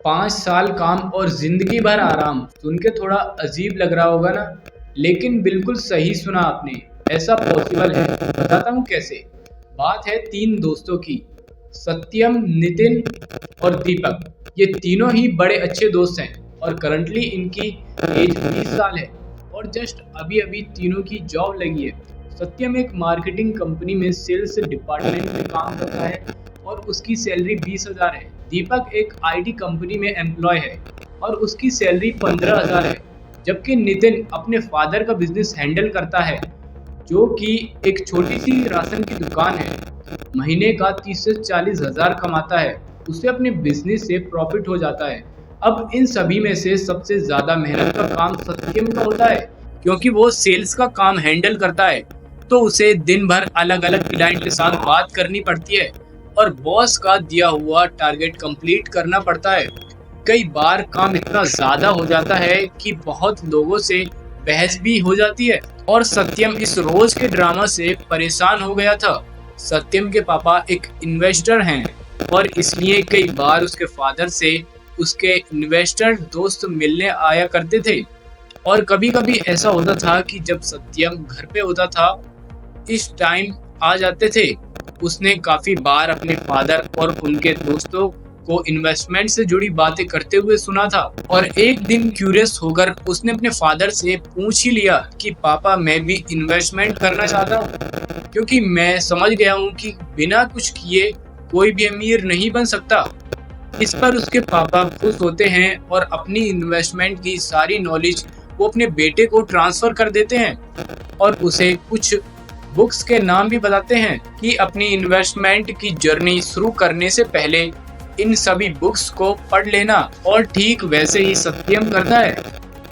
5 साल काम और जिंदगी भर आराम सुन के थोड़ा अजीब लग रहा होगा ना। लेकिन बिल्कुल सही सुना आपने। ऐसा पॉसिबल है, बताता हूँ कैसे। बात है तीन दोस्तों की, सत्यम, नितिन और दीपक। ये तीनों ही बड़े अच्छे दोस्त हैं और करंटली इनकी एज 20 साल है और जस्ट अभी अभी तीनों की जॉब लगी है। सत्यम एक मार्केटिंग कंपनी में सेल्स डिपार्टमेंट में काम करता है और उसकी सैलरी 20,000 है। दीपक एक आईटी कंपनी में एम्प्लॉय है और उसकी सैलरी 15,000 है। जबकि नितिन अपने फादर का बिजनेस हैंडल करता है, जो कि एक छोटी सी राशन की दुकान है। महीने का 30 से 40 हजार कमाता है। उसे अपने बिजनेस से प्रॉफिट हो जाता है। अब इन सभी में से सबसे ज्यादा मेहनत का काम सत्यम का होता है, क्योंकि वो सेल्स का काम हैंडल करता है। तो उसे दिन भर अलग अलग क्लाइंट के साथ बात करनी पड़ती है और बॉस का दिया हुआ टारगेट कंप्लीट करना पड़ता है। कई बार काम इतना ज्यादा हो जाता है कि बहुत लोगों से बहस भी हो जाती है और सत्यम इस रोज के ड्रामा से परेशान हो गया था। सत्यम के पापा एक इन्वेस्टर हैं और इसलिए कई बार उसके फादर से उसके इन्वेस्टर दोस्त मिलने आया करते थे। और कभी कभी ऐसा होता था कि जब सत्यम घर पे होता था, इस टाइम आ जाते थे। उसने काफी बार अपने फादर और उनके दोस्तों को इन्वेस्टमेंट से जुड़ी बातें करते हुए सुना था और एक दिन क्यूरियस होकर उसने अपने फादर से पूछ ही लिया कि पापा, मैं भी इन्वेस्टमेंट करना चाहता हूँ, क्योंकि मैं समझ गया हूँ कि बिना कुछ किए कोई भी अमीर नहीं बन सकता। इस पर उसके पापा खुश होते हैं और अपनी इन्वेस्टमेंट की सारी नॉलेज वो अपने बेटे को ट्रांसफर कर देते हैं और उसे कुछ बुक्स के नाम भी बताते हैं कि अपनी इन्वेस्टमेंट की जर्नी शुरू करने से पहले इन सभी बुक्स को पढ़ लेना। और ठीक वैसे ही सत्यम करता है।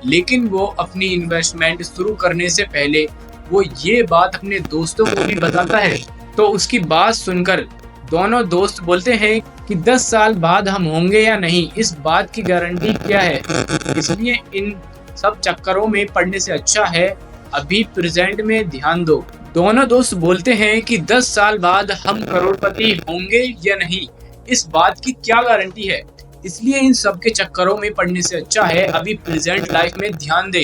लेकिन वो अपनी इन्वेस्टमेंट शुरू करने से पहले वो ये बात अपने दोस्तों को भी बताता है। तो उसकी बात सुनकर दोनों दोस्त बोलते हैं कि 10 साल बाद हम होंगे या नहीं, इस बात की गारंटी क्या है। इसलिए इन सब चक्करों में पड़ने से अच्छा है अभी प्रेजेंट में ध्यान दो। दोनों दोस्त बोलते हैं कि 10 साल बाद हम करोड़पति होंगे या नहीं, इस बात की क्या गारंटी है। इसलिए इन सब के चक्करों में पड़ने से अच्छा है अभी प्रेजेंट लाइफ में ध्यान दे।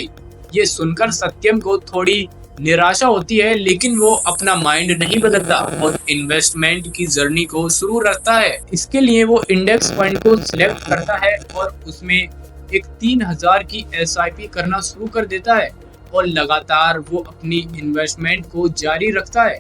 ये सुनकर सत्यम को थोड़ी निराशा होती है, लेकिन वो अपना माइंड नहीं बदलता और इन्वेस्टमेंट की जर्नी को शुरू रखता है। इसके लिए वो इंडेक्स फंड को सिलेक्ट करता है और उसमें एक 3,000 की SIP करना शुरू कर देता है और लगातार वो अपनी इन्वेस्टमेंट को जारी रखता है।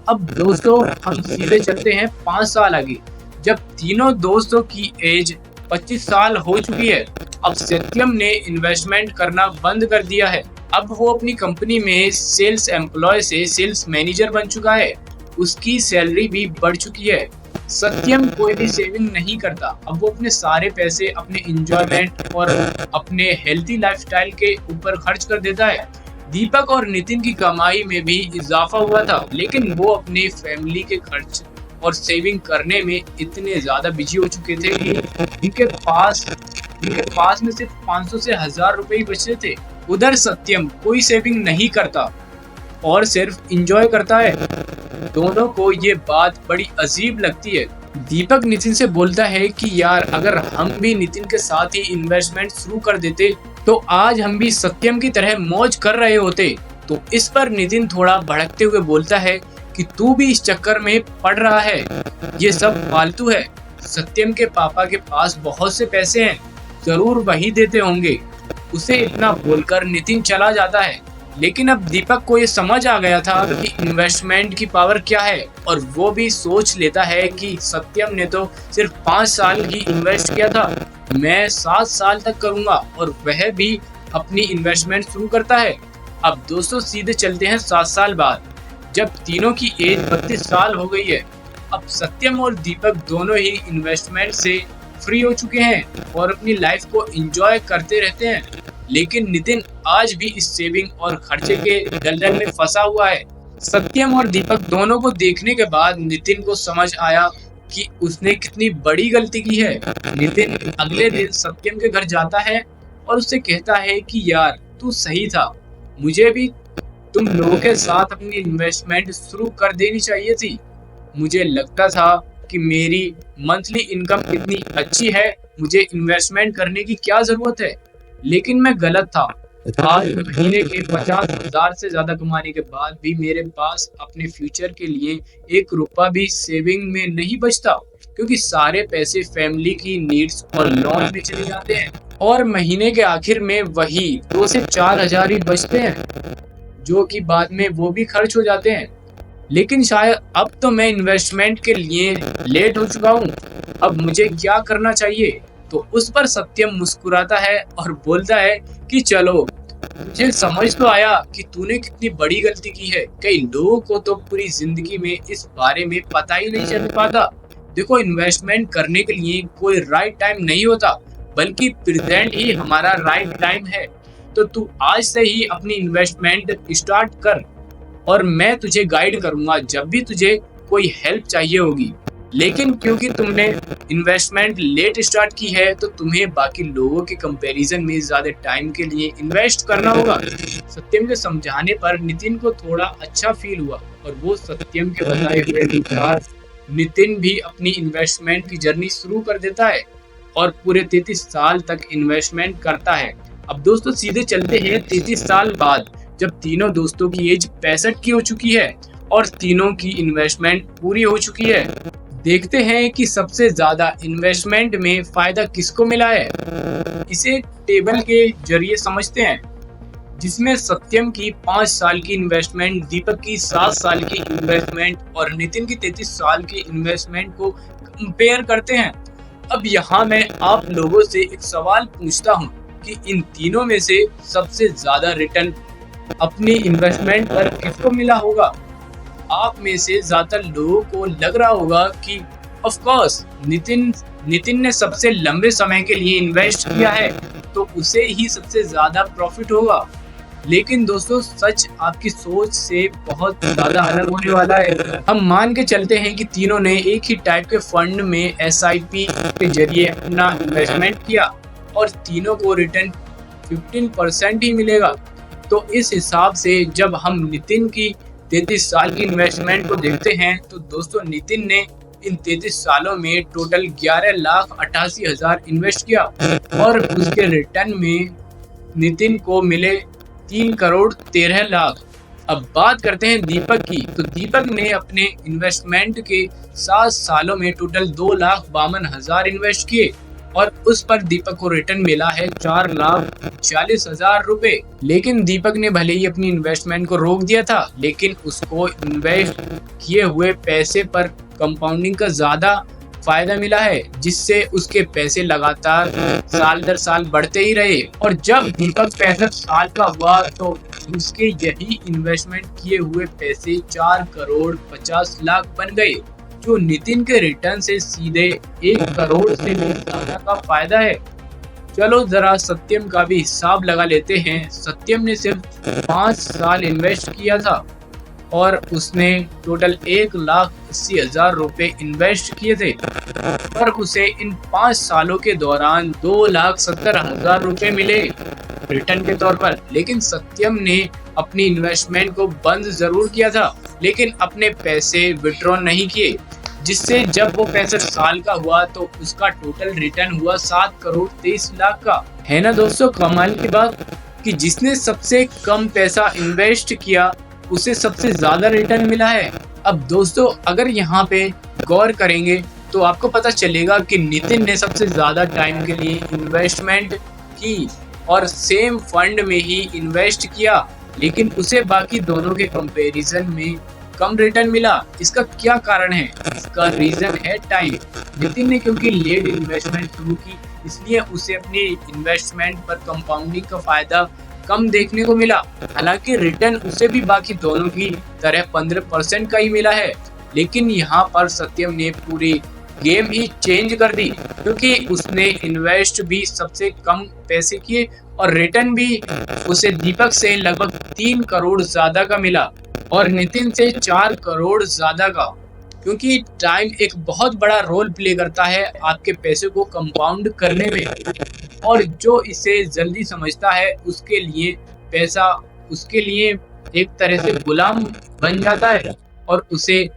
अब दोस्तों, हम सीधे चलते हैं 5 साल आगे, जब तीनों दोस्तों की एज 25 साल हो चुकी है। अब सत्यम ने इन्वेस्टमेंट करना बंद कर दिया है। अब वो अपनी कंपनी में सेल्स एम्प्लॉय से सेल्स मैनेजर बन चुका है। उसकी सैलरी भी बढ़ चुकी है। सत्यम कोई भी सेविंग नहीं करता। अब वो अपने सारे पैसे अपने इंजॉयमेंट और अपने हेल्थी लाइफस्टाइल के ऊपर खर्च कर देता है। दीपक और नितिन की कमाई में भी इजाफा हुआ था, लेकिन वो अपने फैमिली के खर्च और सेविंग करने में इतने ज्यादा बिजी हो चुके थे कि इनके पास में सिर्फ 500 से 1,000 रुपए ही बचे थे। उधर सत्यम कोई सेविंग नहीं करता और सिर्फ इंजॉय करता है। दोनों को ये बात बड़ी अजीब लगती है। दीपक नितिन से बोलता है कि यार, अगर हम भी नितिन के साथ ही इन्वेस्टमेंट शुरू कर देते तो आज हम भी सत्यम की तरह मौज कर रहे होते। तो इस पर नितिन थोड़ा भड़कते हुए बोलता है कि तू भी इस चक्कर में पड़ रहा है, ये सब फालतू है। सत्यम के पापा के पास बहुत से पैसे हैं, जरूर वही देते होंगे। उसे इतना बोलकर नितिन चला जाता है। लेकिन अब दीपक को ये समझ आ गया था कि इन्वेस्टमेंट की पावर क्या है और वो भी सोच लेता है कि सत्यम ने तो सिर्फ 5 साल ही इन्वेस्ट किया था, मैं 7 साल तक करूंगा। और वह भी अपनी इन्वेस्टमेंट शुरू करता है। अब दोस्तों, सीधे चलते हैं 7 साल बाद, जब तीनों की एज 32 साल हो गई है। अब सत्यम और दीपक दोनों ही इन्वेस्टमेंट से फ्री हो चुके हैं और अपनी लाइफ को एंजॉय करते रहते हैं। लेकिन नितिन आज भी इस सेविंग और खर्चे के दलदल में फंसा हुआ है। सत्यम और दीपक दोनों को देखने के बाद नितिन को समझ आया कि उसने कितनी बड़ी गलती की है। नितिन अगले दिन सत्यम के घर जाता है और उससे कहता है कि यार, तू सही था, मुझे भी तुम लोगों के साथ अपनी इन्वेस्टमेंट शुरू कर देनी चाहिए थी। मुझे लगता था कि मेरी मंथली इनकम इतनी अच्छी है मुझे इन्वेस्टमेंट करने की क्या जरूरत है। लेकिन मैं गलत था। आज महीने के 50,000 से ज्यादा कमाने के बाद भी मेरे पास अपने फ्यूचर के लिए 1 रुपया भी सेविंग में नहीं बचता, क्योंकि सारे पैसे फैमिली की नीड्स और लोन में चले जाते हैं। और महीने के आखिर में वही 2 से 4 हजार ही बचते हैं, जो कि बाद में वो भी खर्च हो जाते हैं। लेकिन शायद अब तो मैं इन्वेस्टमेंट के लिए लेट हो चुका हूँ। अब मुझे क्या करना चाहिए? तो उस पर सत्यम मुस्कुराता है और बोलता है कि चलो, मुझे समझ तो आया कि तूने कितनी बड़ी गलती की है। कई लोगों को तो पूरी जिंदगी में इस बारे में पता ही नहीं चल पाता। देखो, इन्वेस्टमेंट करने के लिए कोई राइट टाइम नहीं होता, बल्कि प्रेजेंट ही हमारा राइट टाइम है। तो तू आज से ही अपनी इन्वेस्टमेंट स्टार्ट कर, और मैं तुझे गाइड करूंगा जब भी तुझे कोई हेल्प चाहिए होगी। लेकिन क्योंकि तुमने इन्वेस्टमेंट लेट स्टार्ट की है, तो तुम्हें बाकी लोगों के कंपैरिजन में ज्यादा टाइम के लिए इन्वेस्ट करना होगा। सत्यम के समझाने पर नितिन को थोड़ा अच्छा फील हुआ, और वो सत्यम के बताए हुए अनुसार नितिन भी अपनी इन्वेस्टमेंट की जर्नी शुरू कर देता है और पूरे 33 साल तक इन्वेस्टमेंट करता है। अब दोस्तों सीधे चलते हैं 33 साल बाद, जब तीनों दोस्तों की एज 65 की हो चुकी है और तीनों की इन्वेस्टमेंट पूरी हो चुकी है। देखते हैं कि सबसे ज्यादा इन्वेस्टमेंट में फायदा किसको मिला है। इसे टेबल के जरिए समझते हैं, जिसमें सत्यम की 5 साल की इन्वेस्टमेंट, दीपक की 7 साल की इन्वेस्टमेंट और नितिन की 33 साल की इन्वेस्टमेंट को कंपेयर करते हैं। अब यहाँ मैं आप लोगों से एक सवाल पूछता हूँ कि इन तीनों में से सबसे ज्यादा रिटर्न अपनी इन्वेस्टमेंट पर किसको मिला होगा? आप में से ज्यादातर लोगों को लग रहा होगा कि ऑफ कोर्स नितिन ने सबसे लंबे समय के लिए इन्वेस्ट किया है, तो उसे ही सबसे ज्यादा प्रॉफिट होगा। लेकिन दोस्तों, सच आपकी सोच से बहुत ज्यादा अलग होने वाला है। हम मान के चलते हैं कि तीनों ने एक ही टाइप के फंड में SIP के जरिए अपना इन्वेस्टमेंट किया और तीनों को रिटर्न 15% ही मिलेगा। तो इस हिसाब से जब हम नितिन की 33 साल की इन्वेस्टमेंट को देखते हैं, तो दोस्तों नितिन ने इन 33 सालों में टोटल 11,88,000 इन्वेस्ट किया और उसके रिटर्न में नितिन को मिले 3,13,00,000। अब बात करते हैं दीपक की। तो दीपक ने अपने इन्वेस्टमेंट के 7 सालों में टोटल 2,52,000 इन्वेस्ट किए और उस पर दीपक को रिटर्न मिला है 4,40,000 रुपए। लेकिन दीपक ने भले ही अपनी इन्वेस्टमेंट को रोक दिया था, लेकिन उसको इन्वेस्ट किए हुए पैसे पर कंपाउंडिंग का ज्यादा फायदा मिला है, जिससे उसके पैसे लगातार साल दर साल बढ़ते ही रहे। और जब दीपक 65 साल का हुआ, तो उसके यही इन्वेस्टमेंट किए हुए पैसे 4,50,00,000 बन गए, जो नितिन के रिटर्न से सीधे 1 करोड़ से भी ज्यादा का फायदा है। चलो जरा सत्यम का भी हिसाब लगा लेते हैं। सत्यम ने सिर्फ 5 साल इन्वेस्ट किया था और उसने टोटल 1,80,000 रुपए इन्वेस्ट किए थे, पर उसे इन 5 सालों के दौरान 2,70,000 रुपए मिले रिटर्न के तौर पर। लेकिन सत्यम ने अपनी इन्वेस्टमेंट को बंद जरूर किया था, लेकिन अपने पैसे विड्रॉ नहीं किए, जिससे जब वो 65 साल का हुआ तो उसका टोटल रिटर्न हुआ 7,23,00,000 का। है ना दोस्तों कमाल की बात, कि जिसने सबसे कम पैसा इन्वेस्ट किया उसे सबसे ज्यादा रिटर्न मिला है। अब दोस्तों, अगर यहाँ पे गौर करेंगे तो आपको पता चलेगा कि नितिन ने सबसे ज्यादा टाइम के लिए इन्वेस्टमेंट की और सेम फंड में ही इन्वेस्ट किया, लेकिन उसे बाकी दोनों के कंपैरिजन में कम रिटर्न मिला। इसका क्या कारण है? इसका रीजन है टाइम। नितिन ने क्योंकि लेट इन्वेस्टमेंट शुरू की, इसलिए उसे अपनी इन्वेस्टमेंट पर कंपाउंडिंग का फायदा कम देखने को मिला। हालांकि रिटर्न उसे भी बाकी दोनों की तरह 15% का ही मिला है। लेकिन यहाँ पर सत्यम ने पूरी गेम ही चेंज कर दी, क्योंकि उसने इन्वेस्ट भी सबसे कम पैसे किए और रिटर्न भी उसे दीपक से लगभग 3 करोड़ ज्यादा का मिला और नितिन से 4 करोड़ ज्यादा का। क्योंकि टाइम एक बहुत बड़ा रोल प्ले करता है आपके पैसे को कंपाउंड करने में, और जो इसे जल्दी समझता है उसके लिए पैसा उसके लिए एक तरह से गुलाम बन जाता है, और उसे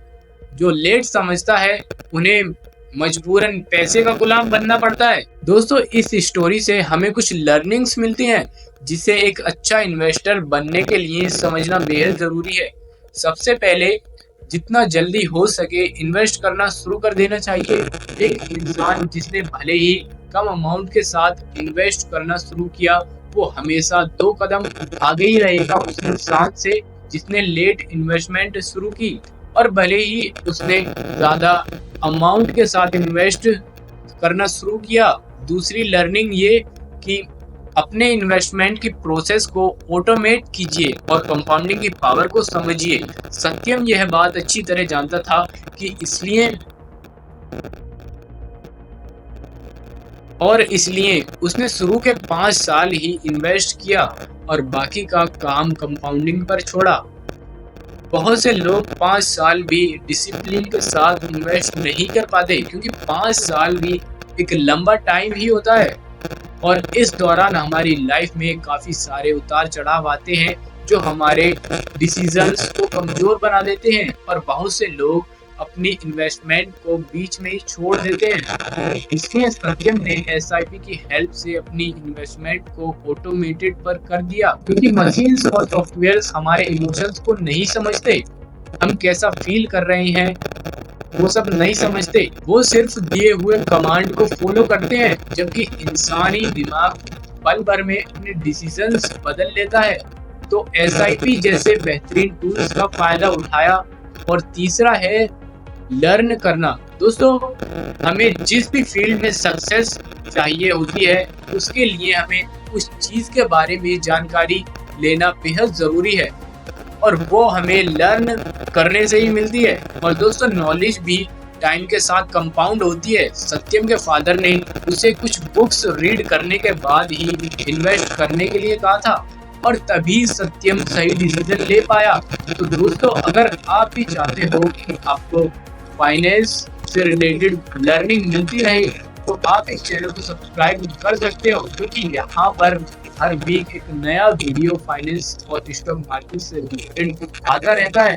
जो लेट समझता है उन्हें मजबूरन पैसे का गुलाम बनना पड़ता है। दोस्तों, इस स्टोरी से हमें कुछ लर्निंग्स मिलती हैं जिसे एक अच्छा इन्वेस्टर बनने के लिए समझना बेहद जरूरी है। सबसे पहले, जितना जल्दी हो सके इन्वेस्ट करना शुरू कर देना चाहिए। एक इंसान जिसने भले ही कम अमाउंट के साथ इन्वेस्ट करना शुरू किया, वो हमेशा 2 कदम आगे ही रहेगा उस इंसान से जिसने लेट इन्वेस्टमेंट शुरू की। और भले ही उसने ज्यादा अमाउंट के साथ इन्वेस्ट करना शुरू किया। दूसरी लर्निंग ये कि अपने इन्वेस्टमेंट की प्रोसेस को ऑटोमेट कीजिए और कंपाउंडिंग की पावर को समझिए। सत्यम यह बात अच्छी तरह जानता था कि इसलिए उसने शुरू के 5 साल ही इन्वेस्ट किया और बाकी का काम कंपाउंडिंग पर छोड़ा। बहुत से लोग 5 साल भी डिसिप्लिन के साथ इन्वेस्ट नहीं कर पाते, क्योंकि 5 साल भी एक लंबा टाइम ही होता है और इस दौरान हमारी लाइफ में काफी सारे उतार चढ़ाव आते हैं जो हमारे डिसीजंस को कमजोर बना देते हैं और बहुत से लोग अपनी इन्वेस्टमेंट को बीच में ही छोड़ देते हैं। इसलिए सत्यम ने एसआईपी की हेल्प से अपनी इन्वेस्टमेंट को ऑटोमेटेड पर कर दिया, क्योंकि मशीन्स और सॉफ्टवेयर्स हमारे इमोशंस को नहीं समझते। हम कैसा फील कर रहे हैं वो सब नहीं समझते, वो सिर्फ दिए हुए कमांड को फॉलो करते हैं, जबकि इंसानी दिमाग पल भर में अपने डिसीजंस बदल लेता है। तो एसआईपी जैसे बेहतरीन टूल्स का फायदा उठाया। और तीसरा है लर्न करना। दोस्तों, हमें जिस भी फील्ड में सक्सेस चाहिए होती है उसके लिए हमें उस चीज के बारे में जानकारी लेना बेहद जरूरी है और वो हमें लर्न करने से ही मिलती है। और दोस्तों, नॉलेज भी टाइम के साथ कंपाउंड होती है। सत्यम के फादर ने उसे कुछ बुक्स रीड करने के बाद ही इन्वेस्ट करने के लिए कहा था और तभी सत्यम सही डिसीजन ले पाया। तो दोस्तों, अगर आप भी चाहते हो कि आपको फाइनेंस से रिलेटेड लर्निंग मिलती रहे तो आप इस चैनल को सब्सक्राइब कर सकते हो, क्योंकि यहाँ पर हर वीक एक नया वीडियो फाइनेंस और स्टॉक मार्केट से रिलेटेड आता रहता है।